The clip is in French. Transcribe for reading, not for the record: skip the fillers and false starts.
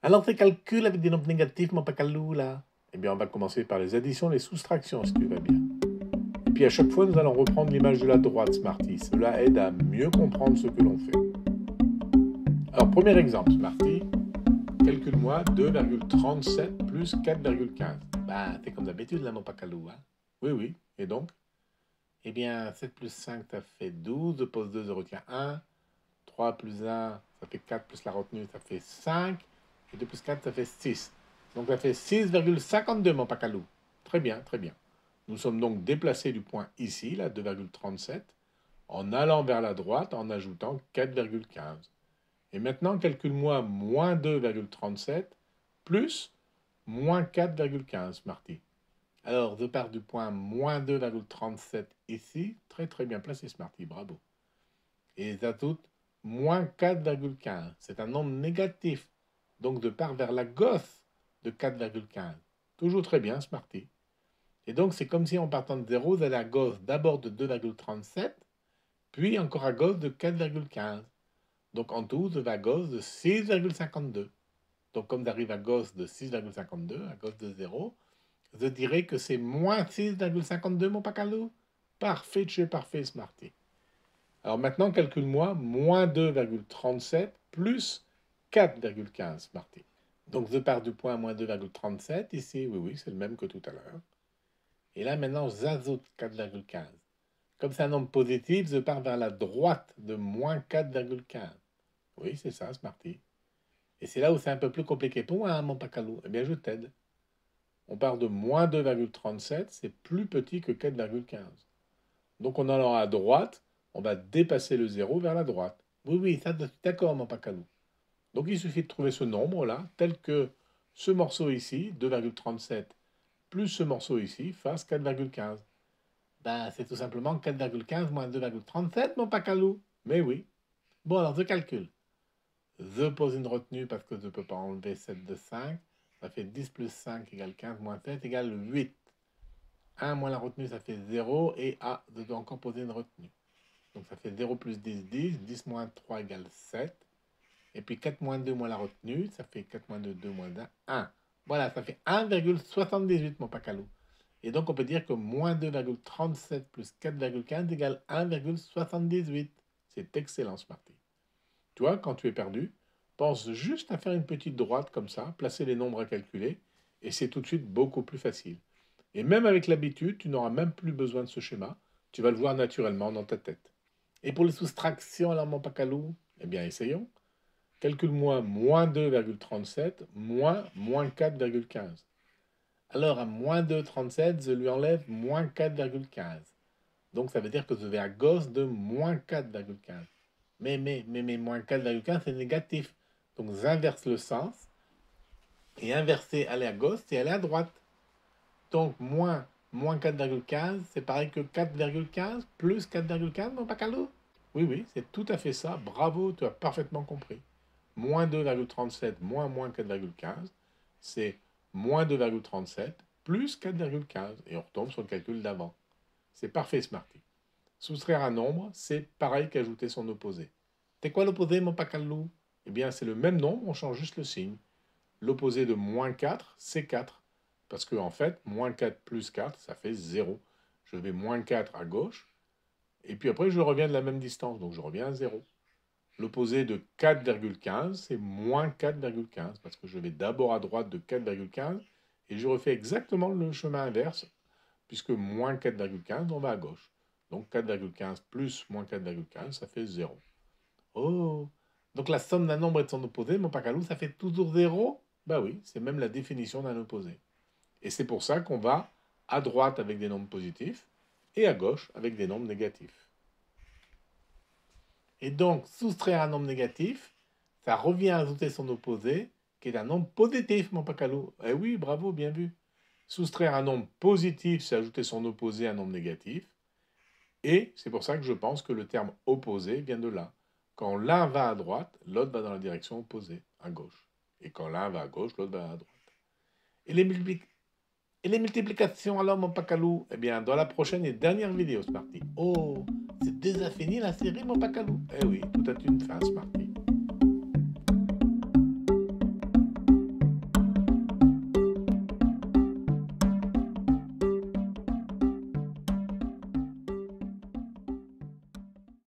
Alors, tes calculs avec des nombres négatifs, mon pacalou, là? Eh bien, on va commencer par les additions, les soustractions, si tu vas bien. Et puis, à chaque fois, nous allons reprendre l'image de la droite, Smarty. Cela aide à mieux comprendre ce que l'on fait. Alors, premier exemple, Smarty. Calcule-moi 2,37 plus 4,15. Bah, c'est comme d'habitude, là, mon pacalou, hein? Oui, oui. Et donc? Eh bien, 7 plus 5, ça fait 12. 2 pose 2, je retiens 1. 3 plus 1, ça fait 4, plus la retenue, ça fait 5. Et 2 plus 4, ça fait 6. Donc ça fait 6,52, mon pacalou. Très bien, très bien. Nous sommes donc déplacés du point ici, là, 2,37, en allant vers la droite, en ajoutant 4,15. Et maintenant, calcule-moi moins 2,37 plus moins 4,15, Marty. Alors, je pars du point moins 2,37 ici. Très, très bien placé, Smarty. Bravo. Et j'ajoute moins 4,15. C'est un nombre négatif. Donc, je pars vers la gauche de 4,15. Toujours très bien, Smarty. Et donc, c'est comme si en partant de 0, j'allais à gauche d'abord de 2,37, puis encore à gauche de 4,15. Donc, en tout, je vais à gauche de 6,52. Donc, comme j'arrive à gauche de 6,52, à gauche de 0, je dirais que c'est moins 6,52, mon pacalou. Parfait, tu es parfait, Smarty. Alors maintenant, calcule-moi moins 2,37 plus 4,15, Smarty. Donc je pars du point moins 2,37 ici. Oui, oui, c'est le même que tout à l'heure. Et là, maintenant, j'ajoute 4,15. Comme c'est un nombre positif, je pars vers la droite de moins 4,15. Oui, c'est ça, Smarty. Et c'est là où c'est un peu plus compliqué pour moi, hein, mon pacalou. Eh bien, je t'aide. On part de moins 2,37, c'est plus petit que 4,15. Donc en allant à droite, on va dépasser le 0 vers la droite. Oui, oui, ça, je suis d'accord, mon pacalou. Donc il suffit de trouver ce nombre-là, tel que ce morceau ici, 2,37, plus ce morceau ici, fasse 4,15. Ben, c'est tout simplement 4,15 moins 2,37, mon pacalou. Mais oui. Bon, alors je calcule. Je pose une retenue parce que je ne peux pas enlever 7 de 5. Ça fait 10 plus 5 égale 15 moins 7 égale 8. 1 moins la retenue, ça fait 0. Et je dois encore poser une retenue. Donc ça fait 0 plus 10, 10. 10 moins 3 égale 7. Et puis 4 moins 2 moins la retenue, ça fait 4 moins 2, 2 moins 1, 1. Voilà, ça fait 1,78, mon pacalou. Et donc on peut dire que moins 2,37 plus 4,15 égale 1,78. C'est excellent, Smarty. Tu vois, quand tu es perdu, pense juste à faire une petite droite comme ça, placer les nombres à calculer, et c'est tout de suite beaucoup plus facile. Et même avec l'habitude, tu n'auras même plus besoin de ce schéma, tu vas le voir naturellement dans ta tête. Et pour les soustractions, alors mon pacalou, eh bien essayons. Calcule-moi moins 2,37 moins 4,15. Alors à moins 2,37, je lui enlève moins 4,15. Donc ça veut dire que je vais à gauche de moins 4,15. Mais moins 4,15 c'est négatif. Donc j'inverse le sens. Et inverser, aller à gauche, c'est aller à droite. Donc moins 4,15, c'est pareil que 4,15 plus 4,15, mon pacalou. Oui, oui, c'est tout à fait ça. Bravo, tu as parfaitement compris. Moins 2,37 moins 4,15, c'est moins 2,37 plus 4,15. Et on retombe sur le calcul d'avant. C'est parfait, Smarty. Soustraire un nombre, c'est pareil qu'ajouter son opposé. C'est quoi l'opposé, mon pacalou? Eh bien, c'est le même nombre, on change juste le signe. L'opposé de moins 4, c'est 4. Parce que, en fait, moins 4 plus 4, ça fait 0. Je vais moins 4 à gauche, et puis après, je reviens de la même distance, donc je reviens à 0. L'opposé de 4,15, c'est moins 4,15, parce que je vais d'abord à droite de 4,15, et je refais exactement le chemin inverse, puisque moins 4,15, on va à gauche. Donc 4,15 plus moins 4,15, ça fait 0. Oh! Donc la somme d'un nombre et de son opposé, mon pacalou, ça fait toujours 0? Ben oui, c'est même la définition d'un opposé. Et c'est pour ça qu'on va à droite avec des nombres positifs, et à gauche avec des nombres négatifs. Et donc, soustraire un nombre négatif, ça revient à ajouter son opposé, qui est un nombre positif, mon pacalou. Eh oui, bravo, bien vu. Soustraire un nombre positif, c'est ajouter son opposé à un nombre négatif. Et c'est pour ça que je pense que le terme opposé vient de là. Quand l'un va à droite, l'autre va dans la direction opposée, à gauche. Et quand l'un va à gauche, l'autre va à droite. Et les multiplications, alors, mon pacalou? Eh bien, dans la prochaine et dernière vidéo, Smarty. Oh, c'est déjà fini la série, mon pacalou? Eh oui, tout a une fin, Smarty.